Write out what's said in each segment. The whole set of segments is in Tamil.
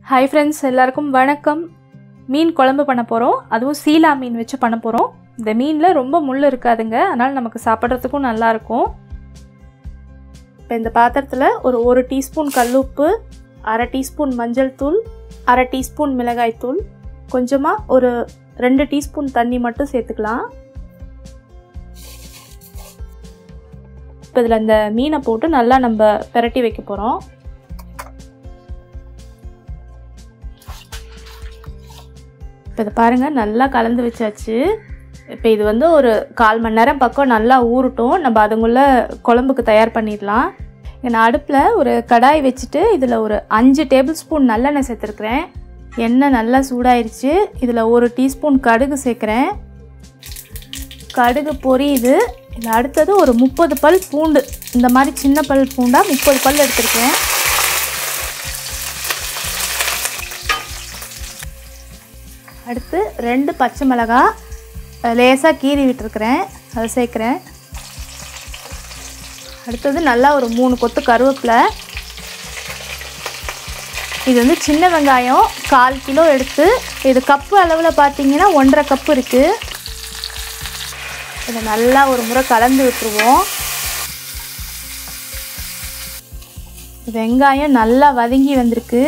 ஹாய் ஃப்ரெண்ட்ஸ், எல்லாருக்கும் வணக்கம். மீன் குழம்பு பண்ண போகிறோம். அதுவும் சீலா மீன் வச்சு பண்ண போகிறோம். இந்த மீனில் ரொம்ப முள் இருக்காதுங்க, அதனால் நமக்கு சாப்பிட்றதுக்கும் நல்லாயிருக்கும். இப்போ இந்த பாத்திரத்தில் ஒரு டீஸ்பூன் கல்லுப்பு, அரை டீஸ்பூன் மஞ்சள் தூள், அரை டீஸ்பூன் மிளகாய் தூள், கொஞ்சமாக ஒரு 2 டீஸ்பூன் தண்ணி மட்டும் சேர்த்துக்கலாம். இப்போ இதில் இந்த மீனை போட்டு நல்லா நம்ம பிரட்டி வைக்க போகிறோம். இப்போ இதை பாருங்கள், நல்லா கலந்து வச்சாச்சு. இப்போ இது ஒரு 1/4 மணி நேரம் பக்கம் நல்லா ஊறட்டும். நம்ம அதுக்குள்ளே குழம்புக்கு தயார் பண்ணிடலாம். நான் அடுப்பில் ஒரு கடாய் வச்சுட்டு இதில் ஒரு 5 டேபிள் ஸ்பூன் நல்லெண்ணெய் சேர்த்துருக்குறேன். எண்ணெய் நல்லா சூடாயிருச்சு. இதில் 1 டீஸ்பூன் கடுகு சேர்க்குறேன். கடுகு பொரியுது. இதில் அடுத்தது ஒரு 30 பல் பூண்டு, இந்த மாதிரி சின்ன பல் பூண்டாக 30 பல் எடுத்துருக்கேன். அடுத்து 2 பச்சை மிளகாய் லேசாக கீறி விட்டுருக்குறேன், அதை சேர்க்குறேன். அடுத்தது நல்லா ஒரு 3 கொத்து கருவேப்பிலை. இது சின்ன வெங்காயம் 1/4 கிலோ எடுத்து, இது கப்பு அளவில் பார்த்தீங்கன்னா 1.5 கப்பு இருக்குது. இதை நல்லா ஒரு முறை கலந்து விட்டுருவோம். வெங்காயம் நல்லா வதங்கி வந்திருக்கு.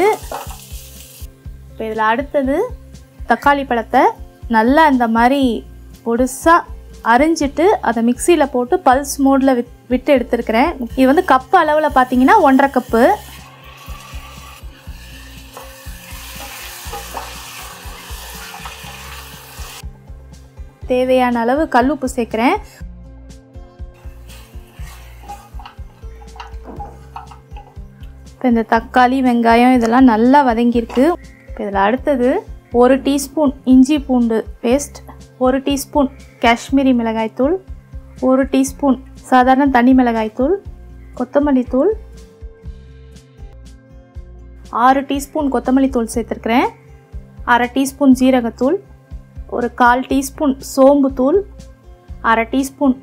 இப்போ இதில் அடுத்தது தக்காளி பழத்தை நல்லா இந்த மாதிரி பொடுசாக அரிஞ்சிட்டு அதை மிக்சியில் போட்டு பல்ஸ் மோடில் விட்டு எடுத்துருக்கிறேன். இது கப்பு அளவில் பார்த்தீங்கன்னா 1.5 கப்பு. தேவையான அளவு கல்லுப்பு சேர்க்குறேன். இப்போ இந்த தக்காளி வெங்காயம் இதெல்லாம் நல்லா வதங்கியிருக்கு. இப்போ இதில் அடுத்தது 1 டீஸ்பூன் இஞ்சி பூண்டு பேஸ்ட், 1 டீஸ்பூன் காஷ்மீரி மிளகாய்த்தூள், 1 டீஸ்பூன் சாதாரண தனி மிளகாய்த்தூள், கொத்தமல்லி தூள், 6 டீஸ்பூன் கொத்தமல்லி தூள் சேர்த்துருக்குறேன். அரை டீஸ்பூன் ஜீரகத்தூள், ஒரு 1/4 டீஸ்பூன் சோம்பு தூள், அரை டீஸ்பூன்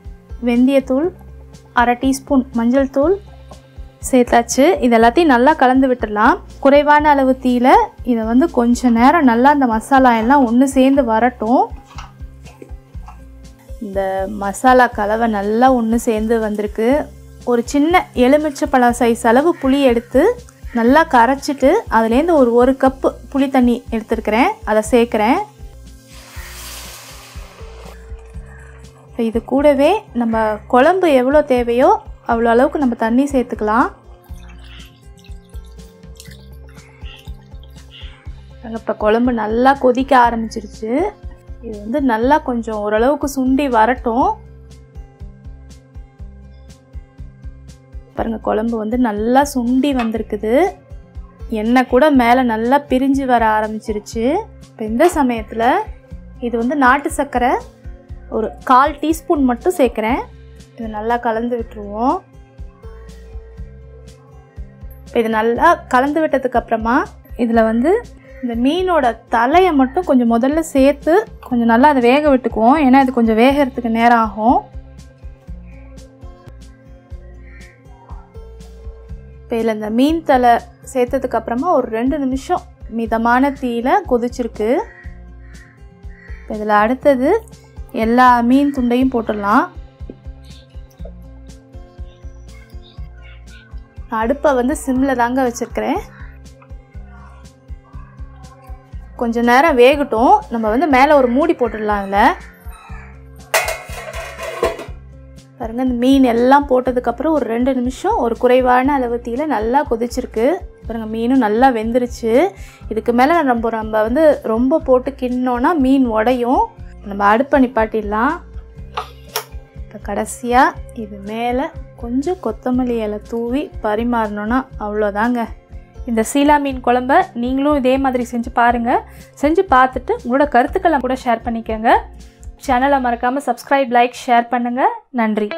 வெந்தயத்தூள், அரை டீஸ்பூன் மஞ்சள் தூள் சேர்த்தாச்சு. இது எல்லாத்தையும் நல்லா கலந்து விட்டுடலாம். குறைவான அளவு தீயில இதை கொஞ்ச நேரம் நல்லா இந்த மசாலா எல்லாம் ஒன்று சேர்ந்து வரட்டும். இந்த மசாலா கலவை நல்லா ஒன்று சேர்ந்து வந்திருக்கு. ஒரு சின்ன எலுமிச்சை பழ சைஸ் அளவு புளி எடுத்து நல்லா கரைச்சிட்டு அதுலேருந்து ஒரு கப்பு புளி தண்ணி எடுத்துருக்கிறேன், அதை சேர்க்குறேன். இது கூடவே நம்ம குழம்பு எவ்வளோ தேவையோ அவ்வளோ அளவுக்கு நம்ம தண்ணி சேர்த்துக்கலாம். இப்போ குழம்பு நல்லா கொதிக்க ஆரம்பிச்சிருச்சு. இது நல்லா கொஞ்சம் ஓரளவுக்கு சுண்டி வரட்டும். பாருங்கள், குழம்பு நல்லா சுண்டி வந்திருக்குது. எண்ணெய் கூட மேலே நல்லா பிரிஞ்சு வர ஆரம்பிச்சிருச்சு. இப்போ இந்த சமயத்தில் இது நாட்டு சர்க்கரை ஒரு 1/4 டீஸ்பூன் மட்டும் சேர்க்குறேன். இது நல்லா கலந்து விட்டுருவோம். இப்போ இது நல்லா கலந்து விட்டதுக்கு அப்புறமா இதில் இந்த மீனோட தலையை மட்டும் கொஞ்சம் முதல்ல சேர்த்து கொஞ்சம் நல்லா அதை வேக விட்டுக்குவோம். ஏன்னா இது கொஞ்சம் வேகிறதுக்கு நேரம் ஆகும். இப்போ இதில் இந்த மீன் தலை சேர்த்ததுக்கு அப்புறமா ஒரு 2 நிமிஷம் மிதமான தீயில கொதிச்சிருக்கு. இப்போ இதில் அடுத்தது எல்லா மீன் துண்டையும் போட்டுடலாம். அடுப்பை சிம்மில் தாங்க வச்சுருக்கிறேன். கொஞ்சம் நேரம் வேகட்டும். நம்ம மேலே ஒரு மூடி போட்டுடலாம். அதில் பாருங்க, இந்த மீன் எல்லாம் போட்டதுக்கப்புறம் ஒரு 2 நிமிஷம் ஒரு குறைவான அளவு தீயில நல்லா கொதிச்சிருக்கு. பாருங்கள், மீனும் நல்லா வெந்துருச்சு. இதுக்கு மேலே நம்ம ரொம்ப போட்டு கிண்ணோன்னா மீன் உடையும். நம்ம அடுப்பை நிப்பாட்டிடலாம். இப்போ கடைசியாக இது மேலே கொஞ்சம் கொத்தமல்லி இலை தூவி பரிமாறணுன்னா அவ்வளோதாங்க. இந்த சீலா மீன் குழம்ப நீங்களும் இதே மாதிரி செஞ்சு பாருங்கள். செஞ்சு பார்த்துட்டு உங்களோட கருத்துக்களை கூட ஷேர் பண்ணிக்கோங்க. சேனலை மறக்காமல் சப்ஸ்கிரைப், லைக், ஷேர் பண்ணுங்கள். நன்றி.